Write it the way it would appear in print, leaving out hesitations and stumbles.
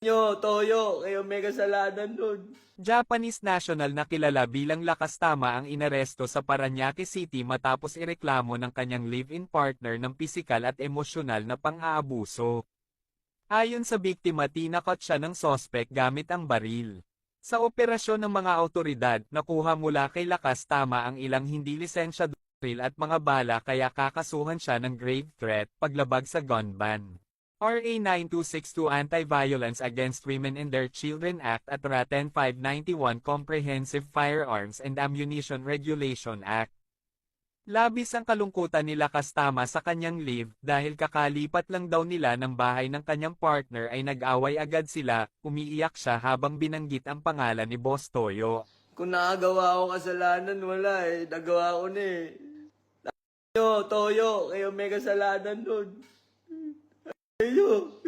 Nyo, Toyo, kayo may kasalanan nun. Japanese national na kilala bilang Lakas Tama ang inaresto sa Parañaque City matapos ireklamo ng kanyang live-in partner ng pisikal at emosyonal na pang-aabuso. Ayon sa biktima, tinakot siya ng sospek gamit ang baril. Sa operasyon ng mga autoridad, nakuha mula kay Lakas Tama ang ilang hindi lisensyadong baril at mga bala kaya kakasuhan siya ng grave threat, paglabag sa gun ban. RA 9262 Anti-Violence Against Women and Their Children Act at RA 10591 Comprehensive Firearms and Ammunition Regulation Act. Labis ang kalungkutan ni Lakas Tama sa kanyang live dahil kakalipat lang daw nila ng bahay ng kanyang partner ay nag-away agad sila, umiiyak siya habang binanggit ang pangalan ni Boss Toyo. Kung nakagawa ako kasalanan, wala eh. Nagawa ko na eh. Nyo, Toyo, kayo may kasalanan nun. Kayo.